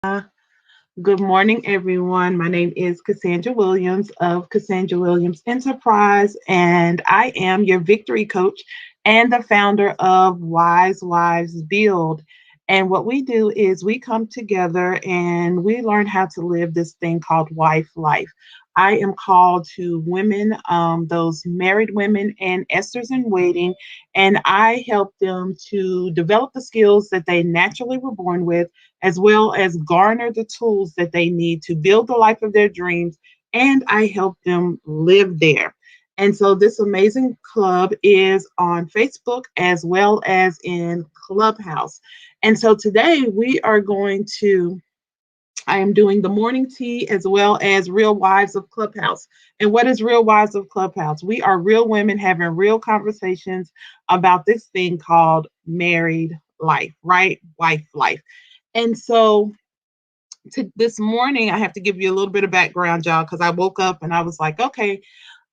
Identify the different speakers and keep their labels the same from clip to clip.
Speaker 1: Good morning, everyone. My name is Cassandra Williams of Cassandra Williams Enterprise, and I am your victory coach and the founder of Wise Wives Build. And what we do is we come together and we learn how to live this thing called wife life. I am called to women, those married women and Esther's in waiting, and I help them to develop the skills that they naturally were born with, as well as garner the tools that they need to build the life of their dreams. And I help them live there. And so this amazing club is on Facebook as well as in Clubhouse. And so today I am doing the morning tea as well as Real Wives of Clubhouse. And what is Real Wives of Clubhouse? We are real women having real conversations about this thing called married life, right? Wife life. And so this morning, I have to give you a little bit of background, y'all, because I woke up and I was like, okay,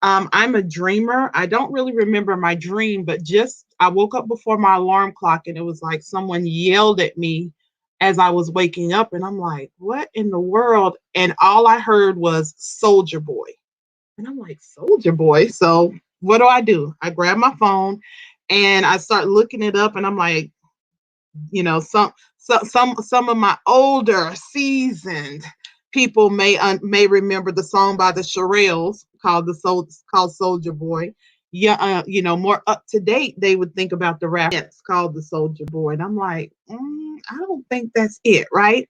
Speaker 1: I'm a dreamer. I don't really remember my dream, but just I woke up before my alarm clock and it was like someone yelled at me as I was waking up. And I'm like, what in the world? And all I heard was Soldier Boy. And I'm like, Soldier Boy. So what do? I grab my phone and I start looking it up and I'm like, some of my older seasoned people may remember the song by the Shirelles called Soldier Boy. Yeah, more up to date, they would think about the rap that's called the Soldier Boy, and I'm like, I don't think that's it, right?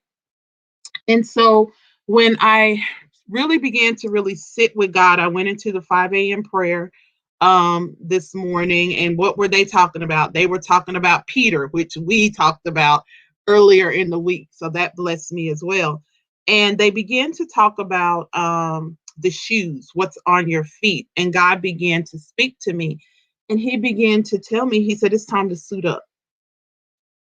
Speaker 1: And so when I really began to really sit with God, I went into the 5 a.m. prayer this morning. And what were they talking about? They were talking about Peter, which we talked about earlier in the week. So that blessed me as well. And they began to talk about the shoes, what's on your feet. And God began to speak to me. And he began to tell me, he said, it's time to suit up.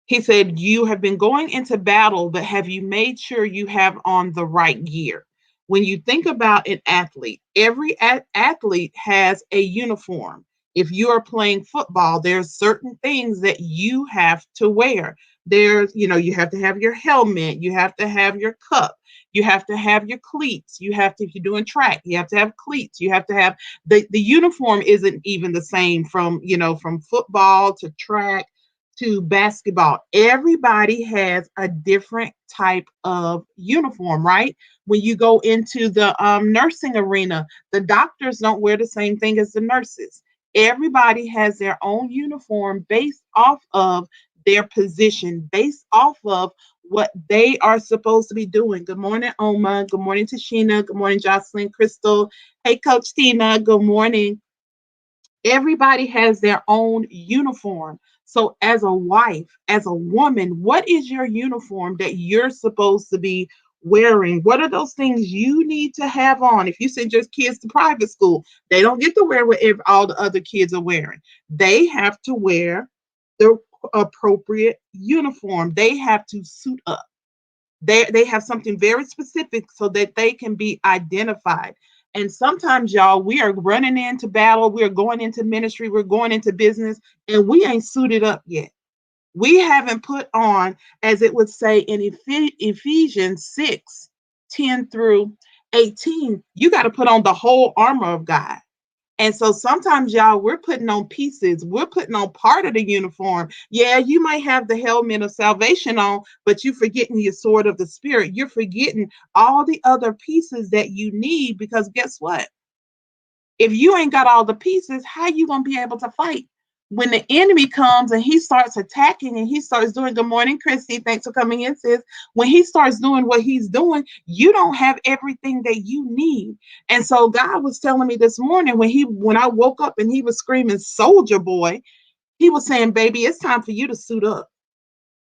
Speaker 1: He said, you have been going into battle, but have you made sure you have on the right gear? When you think about an athlete, every athlete has a uniform. If you are playing football, there's certain things that you have to wear. You have to have your helmet, you have to have your cup, you have to have your cleats, you have to, if you're doing track, you have to have cleats, you have to have the uniform isn't even the same from football to track to basketball. Everybody has a different type of uniform, right? When you go into the nursing arena, the doctors don't wear the same thing as the nurses. Everybody has their own uniform based off of their position, based off of what they are supposed to be doing. Good morning, Oma. Good morning, Tashina. Good morning, Jocelyn, Crystal. Hey, Coach Tina. Good morning. Everybody has their own uniform. So, as a wife, as a woman, what is your uniform that you're supposed to be wearing? What are those things you need to have on? If you send your kids to private school, they don't get to wear what all the other kids are wearing. They have to wear the appropriate uniform, they have to suit up. They have something very specific so that they can be identified. And sometimes, y'all, we are running into battle, we're going into ministry, we're going into business, and we ain't suited up yet. We haven't put on, as it would say in Ephesians 6:10 through 18, you got to put on the whole armor of God. And so sometimes, y'all, we're putting on pieces. We're putting on part of the uniform. Yeah, you might have the helmet of salvation on, but you're forgetting your sword of the spirit. You're forgetting all the other pieces that you need, because guess what? If you ain't got all the pieces, how you gonna be able to fight when the enemy comes and he starts attacking and he starts doing? Good morning, Christy. Thanks for coming in, sis. When he starts doing what he's doing, you don't have everything that you need. And so God was telling me this morning when I woke up and he was screaming, "Soldier Boy," he was saying, "Baby, it's time for you to suit up."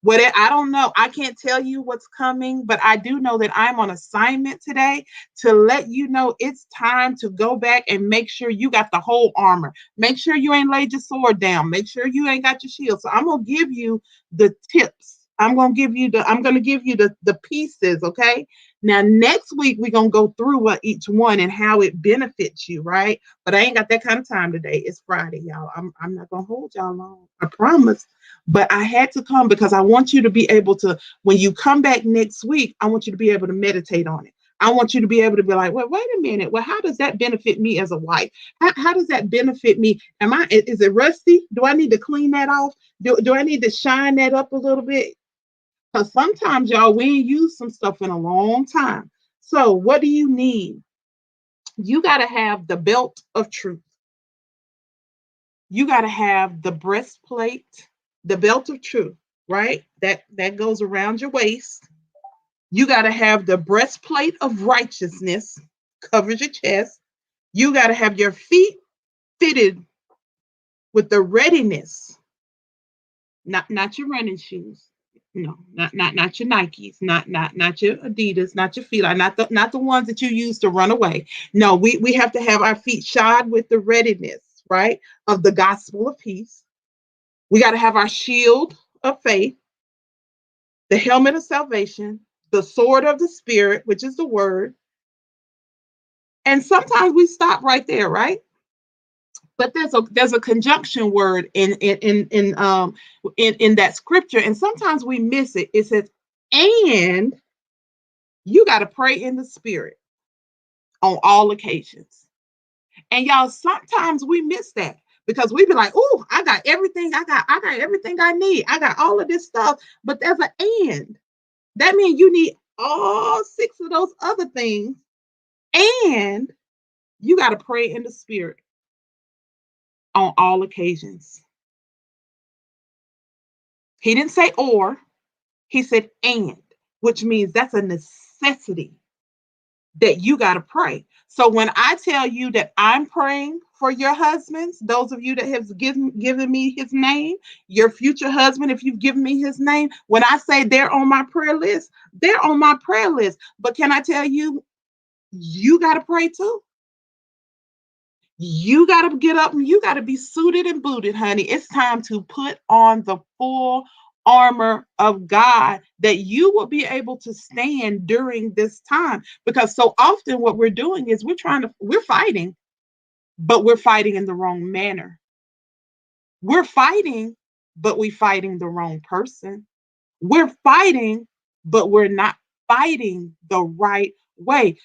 Speaker 1: I don't know. I can't tell you what's coming, but I do know that I'm on assignment today to let you know it's time to go back and make sure you got the whole armor. Make sure you ain't laid your sword down. Make sure you ain't got your shield. So I'm going to give you the tips. I'm gonna give you the pieces, okay? Now next week we're gonna go through what each one and how it benefits you, right? But I ain't got that kind of time today. It's Friday, y'all. I'm not gonna hold y'all long. I promise. But I had to come because I want you to be able to, when you come back next week, I want you to be able to meditate on it. I want you to be able to be like, well, wait a minute. Well, how does that benefit me as a wife? How does that benefit me? Is it rusty? Do I need to clean that off? Do I need to shine that up a little bit? Because sometimes, y'all, we ain't used some stuff in a long time. So, what do you need? You got to have the belt of truth. You got to have the breastplate, the belt of truth, right? That goes around your waist. You got to have the breastplate of righteousness, covers your chest. You got to have your feet fitted with the readiness, not your running shoes. No, not your Nikes, not your Adidas, not your Fila, not the ones that you use to run away. No, we have to have our feet shod with the readiness, right, of the gospel of peace. We got to have our shield of faith, the helmet of salvation, the sword of the spirit, which is the word. And sometimes we stop right there, right? But there's a conjunction word in that scripture, and sometimes we miss it. It says, and you got to pray in the spirit on all occasions. And y'all, sometimes we miss that because we be like, oh, I got everything. I got everything I need. I got all of this stuff. But there's an and. That means you need all six of those other things. And you got to pray in the spirit on all occasions. He didn't say or, he said and, which means that's a necessity that you got to pray. So when I tell you that I'm praying for your husbands, those of you that have given me his name, your future husband, if you've given me his name, when I say they're on my prayer list, they're on my prayer list. But can I tell you, you got to pray too. You got to get up and you got to be suited and booted, honey. It's time to put on the full armor of God that you will be able to stand during this time. Because so often what we're doing is we're fighting, but we're fighting in the wrong manner. We're fighting, but we're fighting the wrong person. We're fighting, but we're not fighting the right way.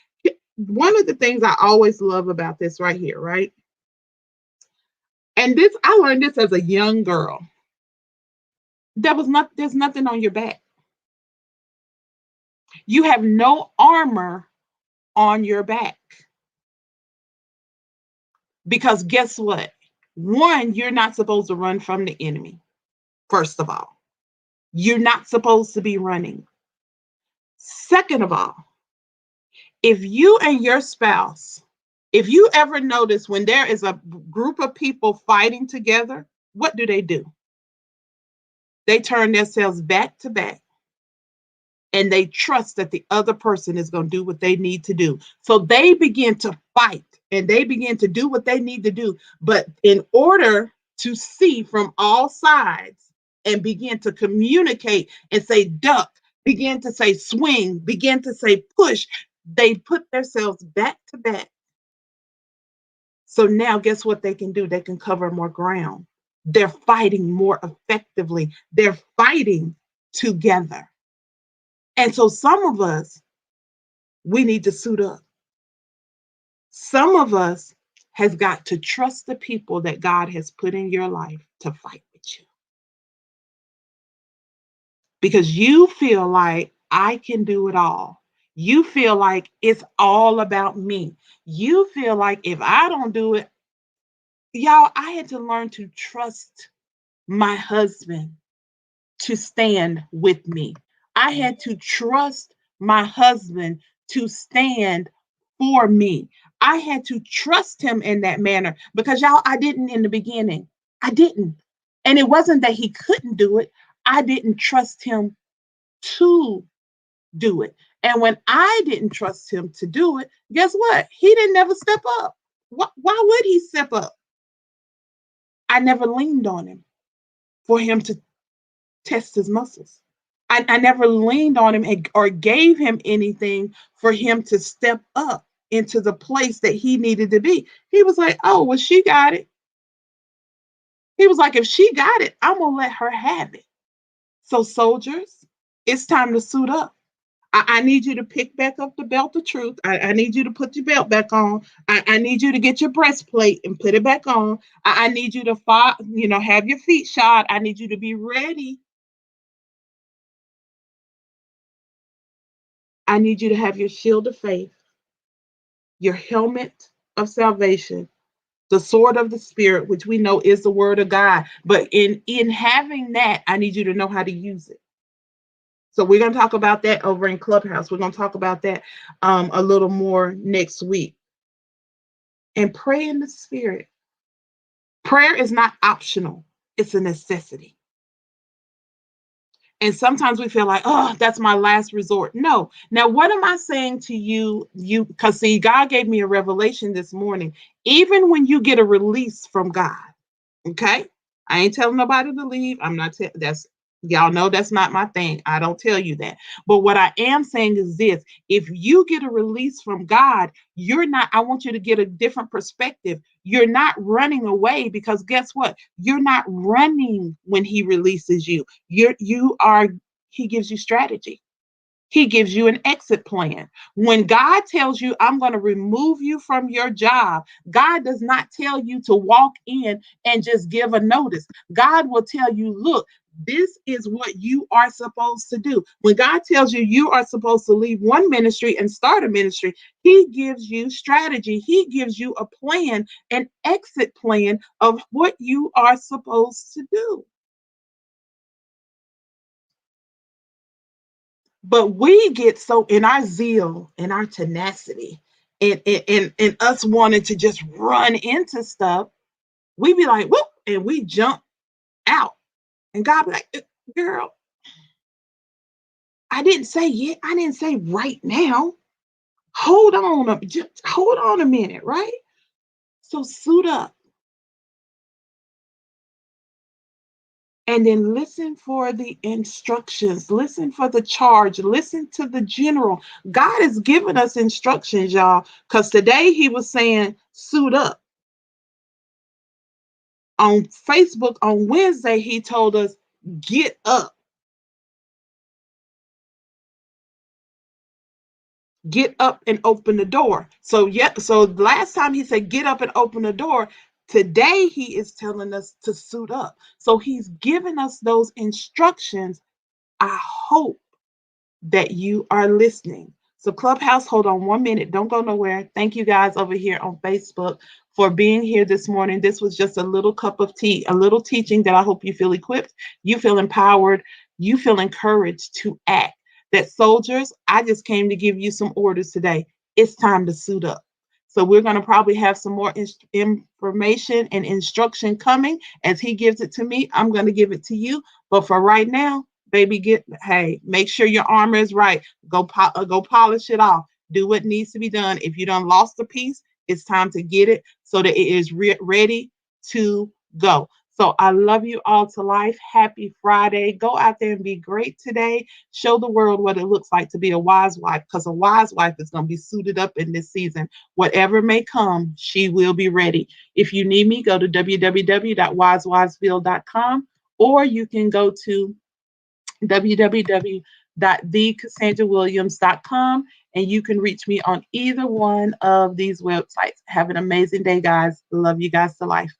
Speaker 1: One of the things I always love about this right here, right? And this, I learned this as a young girl. There's nothing on your back. You have no armor on your back. Because guess what? One, you're not supposed to run from the enemy, first of all. You're not supposed to be running. Second of all, if you and your spouse, if you ever notice when there is a group of people fighting together, what do? They turn themselves back to back and they trust that the other person is going to do what they need to do. So they begin to fight and they begin to do what they need to do. But in order to see from all sides and begin to communicate and say duck, begin to say swing, begin to say push, they put themselves back to back. So now guess what they can do? They can cover more ground. They're fighting more effectively. They're fighting together. And so some of us, we need to suit up. Some of us has got to trust the people that God has put in your life to fight with you. Because you feel like I can do it all. You feel like it's all about me. You feel like if I don't do it, y'all, I had to learn to trust my husband to stand with me. I had to trust my husband to stand for me. I had to trust him in that manner because y'all, I didn't in the beginning. I didn't. And it wasn't that he couldn't do it. I didn't trust him to do it. And when I didn't trust him to do it, guess what? He didn't never step up. Why would he step up? I never leaned on him for him to test his muscles. I never leaned on him or gave him anything for him to step up into the place that he needed to be. He was like, oh, well, she got it. He was like, if she got it, I'm going to let her have it. So, soldiers, it's time to suit up. I need you to pick back up the belt of truth. I need you to put your belt back on. I need you to get your breastplate and put it back on. I need you to have your feet shod. I need you to be ready. I need you to have your shield of faith, your helmet of salvation, the sword of the spirit, which we know is the word of God. But in having that, I need you to know how to use it. So we're going to talk about that over in Clubhouse. We're going to talk about that a little more next week. And pray in the spirit. Prayer is not optional, it's a necessity. And sometimes we feel like, oh, that's my last resort. No. Now, what am I saying to you? Because see, God gave me a revelation this morning. Even when you get a release from God, okay? I ain't telling nobody to leave. I'm not that's y'all know that's not my thing. I don't tell you that. But what I am saying is this: if you get a release from God, you're not, I want you to get a different perspective. You're not running away, because guess what? You're not running when he releases you. You are, he gives you strategy. He gives you an exit plan. When God tells you, I'm going to remove you from your job, God does not tell you to walk in and just give a notice. God will tell you, look, this is what you are supposed to do. When God tells you you are supposed to leave one ministry and start a ministry, he gives you strategy. He gives you a plan, an exit plan of what you are supposed to do. But we get so in our zeal and our tenacity and us wanting to just run into stuff, we be like, whoop, and we jump out. And God be like, girl, I didn't say yet. I didn't say right now. Just hold on a minute, right? So suit up and then listen for the instructions, listen for the charge, listen to the general. God has given us instructions, y'all, because today he was saying, suit up. On Facebook on Wednesday, he told us, get up, get up and open the door. So, yeah, so last time he said, get up and open the door. Today, he is telling us to suit up. So, he's given us those instructions. I hope that you are listening. So, Clubhouse, hold on 1 minute. Don't go nowhere. Thank you guys over here on Facebook for being here this morning. This was just a little cup of tea, a little teaching that I hope you feel equipped, you feel empowered, you feel encouraged to act. That soldiers, I just came to give you some orders today. It's time to suit up. So we're going to probably have some more information and instruction coming as he gives it to me. I'm going to give it to you. But for right now, baby, make sure your armor is right. Go polish it off. Do what needs to be done. If you done lost a piece, it's time to get it so that it is ready to go. So I love you all to life. Happy Friday. Go out there and be great today. Show the world what it looks like to be a wise wife, because a wise wife is going to be suited up in this season. Whatever may come, she will be ready. If you need me, go to www.wisewivesville.com, or you can go to www.thecassandrawilliams.com, and you can reach me on either one of these websites. Have an amazing day, guys. Love you guys to life.